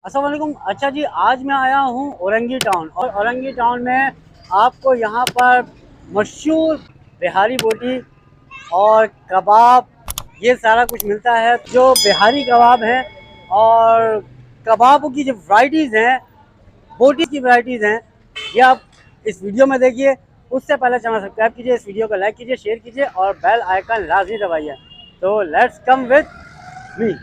अस्सलाम वालेकुम। अच्छा जी, आज मैं आया हूँ औरंगी टाउन और औरंगी टाउन में आपको यहाँ पर मशहूर बिहारी बोटी और कबाब ये सारा कुछ मिलता है। जो बिहारी कबाब है और कबाबों की जो वैरायटीज़ हैं, बोटी की वैरायटीज़ हैं, ये आप इस वीडियो में देखिए। उससे पहले चैनल सब्सक्राइब कीजिए, इस वीडियो को लाइक कीजिए, शेयर कीजिए और बेल आइकन लाजमी दबाइए। तो लेट्स कम विद मी।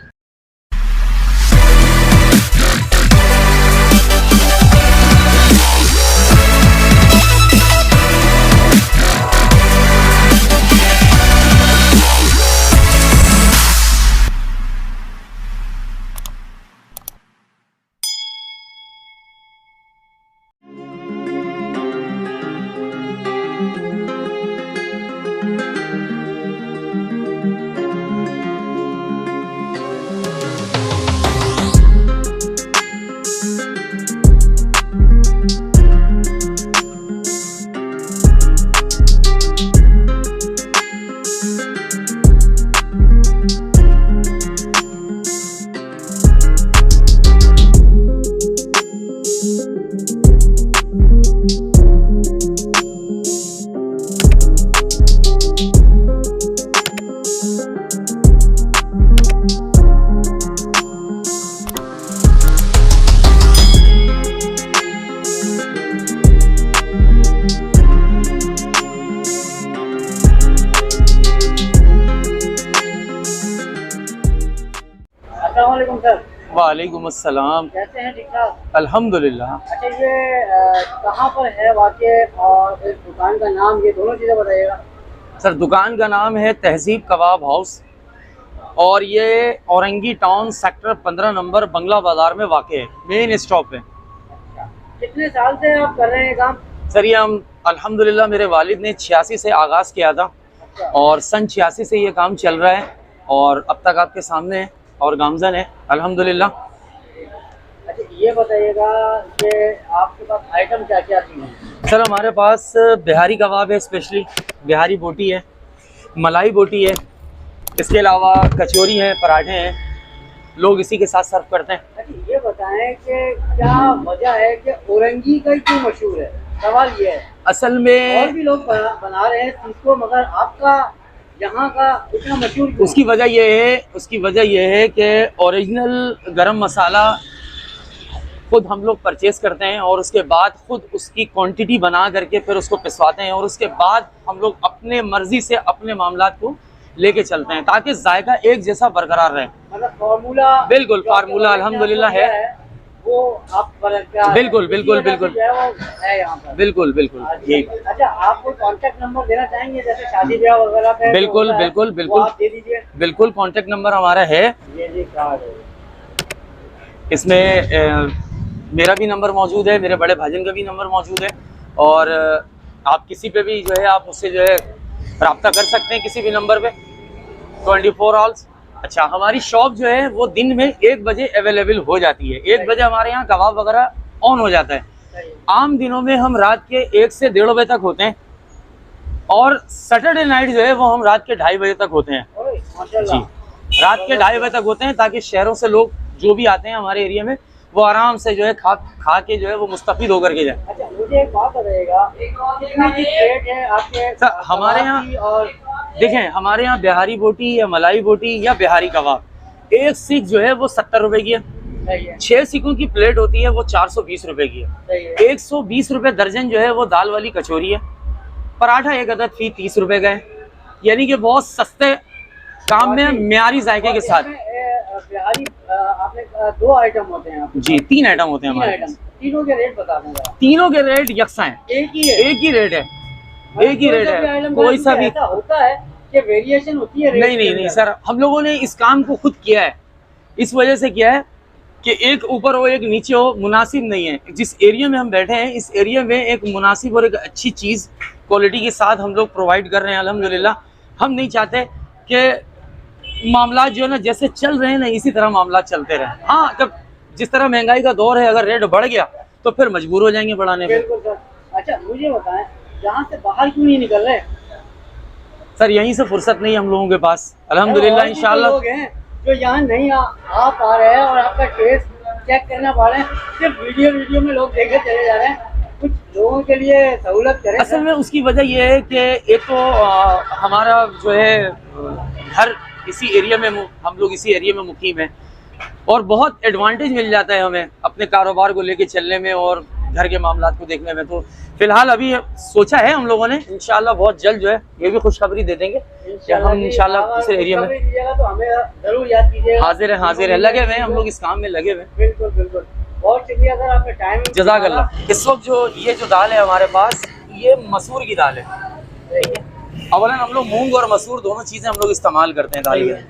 अस्सलामुअलैकुम सर। वालेकुम अस्सलाम। कैसे हैं? ठीक ठाक, अल्हम्दुलिल्लाह। अच्छा ये कहाँ पर है वाक़ई और इस दुकान का नाम, ये दोनों चीज़ें बताइएगा। सर दुकान का नाम है तहज़ीब कबाब हाउस और ये औरंगी टाउन सेक्टर 15 नंबर बंगला बाज़ार में वाक़ है, मेन स्टॉप है। अच्छा, कितने साल से आप कर रहे हैं काम? सर ये हम अल्हम्दुलिल्लाह मेरे वालिद ने 86 से आगाज़ किया था और सन 86 से ये काम चल रहा है और अब तक आपके सामने है और गामजन है अल्हम्दुलिल्लाह। अच्छा ये बताइएगा कि आपके पास आइटम क्या क्या थी? सर हमारे पास बिहारी कबाब है, स्पेशली बिहारी बोटी है, मलाई बोटी है, इसके अलावा कचौरी है, पराठे हैं, लोग इसी के साथ सर्व करते हैं। अच्छा ये बताएं कि क्या वजह है कि औरंगी का ही क्यों मशहूर है? सवाल ये है। असल में और भी लोग बना रहे हैं इस चीज़ को, मगर आपका यहाँ का इतना मशहूर क्यों? उसकी वजह यह है कि ओरिजिनल गरम मसाला खुद हम लोग परचेज़ करते हैं और उसके बाद खुद उसकी क्वांटिटी बना करके फिर उसको पिसवाते हैं और उसके बाद हम लोग अपने मर्जी से अपने मामलात को लेके चलते हैं ताकि जायका एक जैसा बरकरार रहे। मतलब फार्मूला, बिल्कुल फार्मूला अल्हम्दुलिल्लाह है, वो आप बिल्कुल बिल्कुल बिल्कुल है यहाँ पर। बिल्कुल बिल्कुल यही। अच्छा आपको कांटेक्ट नंबर देना चाहेंगे, जैसे शादी ब्याह वगैरह पे? बिल्कुल बिल्कुल बिल्कुल आप दे दीजिए। बिल्कुल कांटेक्ट नंबर हमारा है, ये जी कार्ड है। इसमें मेरा भी नंबर मौजूद है, मेरे बड़े भाईजान का भी नंबर मौजूद है और आप किसी पे भी जो है आप उससे जो है रब्ता कर सकते हैं किसी भी नंबर पे 24 आवर्स। अच्छा हमारी शॉप जो है वो दिन में 1 बजे अवेलेबल हो जाती है, 1 बजे हमारे यहाँ कबाब वगैरह ऑन हो जाता है। आम दिनों में हम रात के 1 से 1:30 बजे तक होते हैं और सैटरडे नाइट जो है वो हम रात के 2:30 बजे तक होते हैं। जी रात के 2:30 बजे तक होते हैं ताकि शहरों से लोग जो भी आते हैं हमारे एरिया में वो आराम से जो है खा के जो है वो मुस्तफीद होकर के जाए। अच्छा मुझे एक बात बताइएगा, कितनी की रेट है आपके? सर हमारे यहाँ और देखें, हमारे यहाँ बिहारी बोटी या मलाई बोटी या बिहारी कबाब एक सीख जो है वो 70 रुपए की है, 6 सीखों की प्लेट होती है वो 420 रुपए की है, 120 रुपए दर्जन जो है वो दाल वाली कचौरी है, पराठा एक अदद फी 30 रुपए का है, यानी कि बहुत सस्ते काम में म्यारी जायके के साथ। बिहारी आपने 2 आइटम होते हैं आपके? जी 3 आइटम होते हैं हमारे पास। तीनों के रेट बता दें जरा। तीनों के रेट यकसा हैं, एक ही है? एक ही रेट है, एक ही रेट है, कोई सा भी ऐसा होता है कि वेरिएशन होती है रेट? नहीं सर, हम लोगों ने इस काम को खुद किया है, इस वजह से किया है कि एक ऊपर हो एक नीचे हो मुनासिब नहीं है। जिस एरिया में हम बैठे हैं इस एरिया में एक मुनासिब और एक अच्छी चीज़ क्वालिटी के साथ हम लोग प्रोवाइड कर रहे हैं अल्हम्दुलिल्लाह। हम नहीं चाहते कि मामला जो है ना जैसे चल रहे हैं ना इसी तरह मामला चलते रहे। हाँ जब जिस तरह महंगाई का दौर है अगर रेट बढ़ गया तो फिर मजबूर हो जाएंगे बढ़ाने पे। बिल्कुल सर। अच्छा मुझे बताएं, यहाँ से बाहर क्यों नहीं निकल रहे? सर यहीं से फुर्सत नहीं हम लोगों के पास अल्हम्दुलिल्लाह। इंशाल्लाह लोग हैं जो यहाँ नहीं आ पा रहे हैं और आपका टेस्ट चेक करना पा रहे हैं, सिर्फ वीडियो में लोग देखे चले जा रहे हैं, कुछ लोगों के लिए सहूलत करें। असल में उसकी वजह ये है कि एक तो हमारा जो है घर इसी एरिया में, हम लोग इसी एरिया में मुकीम हैं और बहुत एडवांटेज मिल जाता है हमें अपने कारोबार को लेके चलने में और घर के मामलात को देखने में। तो फिलहाल अभी सोचा है हम लोगों ने, इंशाल्लाह बहुत जल्द जो है ये भी खुशखबरी दे देंगे कि हम इंशाल्लाह इस एरिया में तो हमें जरूर याद कीजिएगा। हाजिर है, लगे हुए हैं हम लोग, इस काम में लगे हुए हैं। बिल्कुल बहुत शुक्रिया सर, आपका टाइम। जज़ाकल्लाह। इस वक्त ये जो दाल है हमारे पास, ये मसूर की दाल है। अवलन हम लोग मूंग और मसूर दोनों चीज़ें हम लोग इस्तेमाल करते हैं दाल में।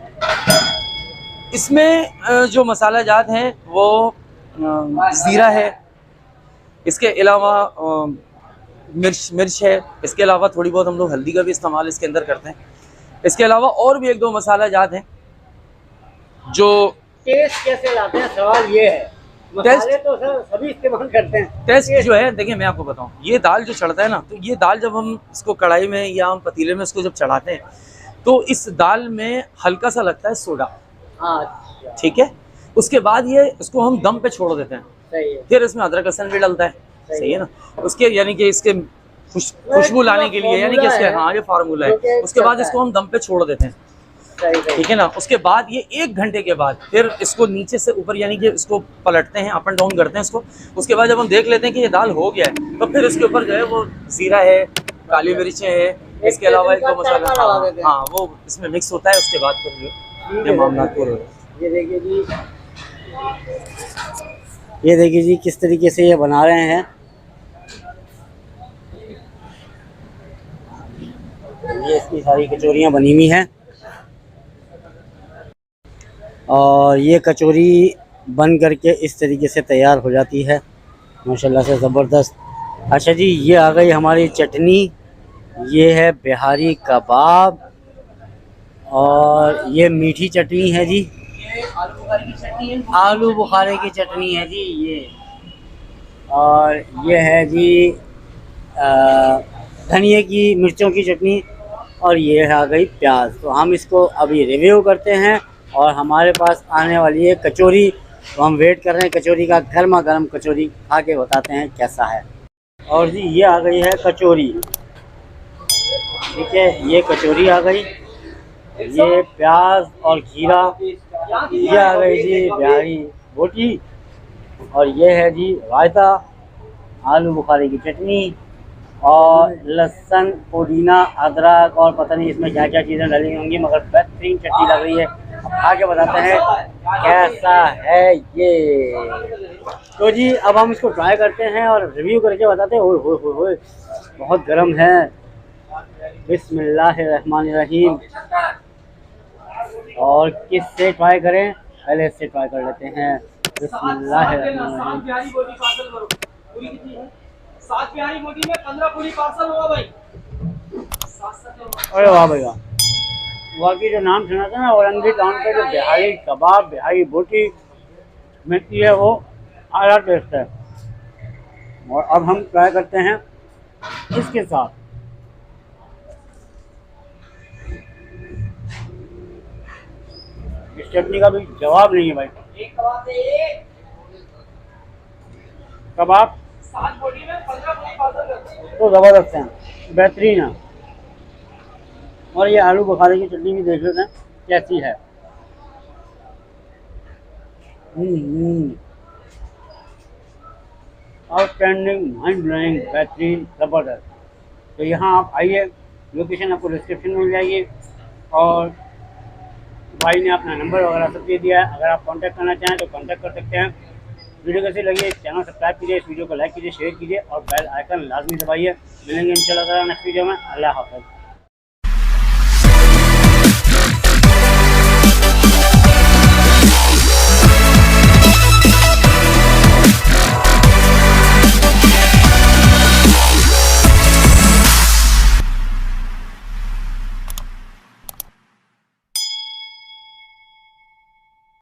इसमें जो मसाला जात हैं वो ज़ीरा है, इसके अलावा मिर्च है, इसके अलावा थोड़ी बहुत हम लोग हल्दी का भी इस्तेमाल इसके अंदर करते हैं। इसके अलावा और भी एक दो मसाला जात हैं जो टेस्ट कैसे लाते हैं, सवाल ये है। मसाले तो सर सभी इस्तेमाल करते हैं, टेस्ट जो है देखिए मैं आपको बताऊं, ये दाल जो चढ़ता है ना, तो ये दाल जब हम इसको कढ़ाई में या हम पतीले में इसको जब चढ़ाते हैं तो इस दाल में हल्का सा लगता है सोडा। अच्छा, ठीक है, उसके बाद ये इसको हम दम पे छोड़ देते हैं। सही है। फिर इसमें अदरक लहसुन भी डलता है, सही है ना, उसके यानी कि इसके खुशबू लाने के लिए, यानी कि इसके हाँ ये फार्मूला है। उसके बाद इसको हम दम पे छोड़ देते हैं, ठीक है ना। उसके बाद ये 1 घंटे के बाद फिर इसको नीचे से ऊपर यानी कि इसको पलटते हैं, अप एंड डाउन करते हैं इसको। उसके बाद जब हम देख लेते हैं कि ये दाल हो गया है तो फिर इसके ऊपर जो है वो जीरा है, काली मिर्चें है, इसके अलावा एक दो मसाला हाँ वो इसमें मिक्स होता है। उसके बाद फिर ये मामला पूरे होते हैं। ये देखिए जी किस तरीके से ये बना रहे हैं। ये इसकी सारी कचौरियाँ बनी हुई हैं और ये कचौरी बन करके इस तरीके से तैयार हो जाती है, माशाल्लाह से ज़बरदस्त। अच्छा जी, ये आ गई हमारी चटनी, ये है बिहारी कबाब और ये मीठी चटनी है जी, आलू बुखारे की चटनी है जी ये, और ये है जी धनिए की मिर्चों की चटनी, और ये आ गई प्याज। तो हम इसको अभी रिव्यू करते हैं और हमारे पास आने वाली है कचौरी, तो हम वेट कर रहे हैं कचौरी का, गर्मा गर्म कचौरी खा के बताते हैं कैसा है। और जी ये आ गई है कचौरी, ठीक है, ये कचौरी आ गई, ये प्याज और खीरा, ये आ गई जी बिहारी बोटी, और ये है जी रायता, आलू बुखारे की चटनी और लहसुन पुदीना अदरक और पता नहीं इसमें क्या क्या चीज़ें डली होंगी, मगर बेहतरीन चटनी लग रही है। अब खा के बताते हैं कैसा है ये। तो जी अब हम इसको ट्राई करते हैं और रिव्यू करके बताते हैं। ओए बहुत गर्म है। बिस्मिल्लाहिर्रहमानिर्रहीम। और किस से ट्राई करें, पहले इससे ट्राई कर लेते हैं। बिस्मिल्लाहिर्रहमानिर्रहीम। अरे वाह भाई वाह, वाकई जो नाम सुना था ना औरंगी टाउन पे, जो बिहारी कबाब बिहारी बोटी मिलती है वो आला टेस्ट है। और अब हम ट्राई करते हैं इसके साथ। इस चटनी का भी जवाब नहीं है भाई। कबाब तो ज़बरदस्त है, बेहतरीन है। और ये आलू बुखारे की चटनी भी देख लेते हैं कैसी है। आउटस्टैंडिंग, माइंड ब्लोइंग, बेहतरीन, ज़बरदस्त। तो यहाँ आप आइए, लोकेशन आपको डिस्क्रिप्शन में मिल जाएगी और भाई ने अपना नंबर वगैरह सब दे दिया है। अगर आप कांटेक्ट करना चाहें तो कांटेक्ट कर सकते हैं। वीडियो कैसी लगी, चैनल सब्सक्राइब कीजिए, इस वीडियो को लाइक कीजिए, शेयर कीजिए और बेल आइकन लाजमी दबाइए। मिलेंगे इंशाल्लाह नेक्स्ट वीडियो में। अल्लाह हाफ़िज़।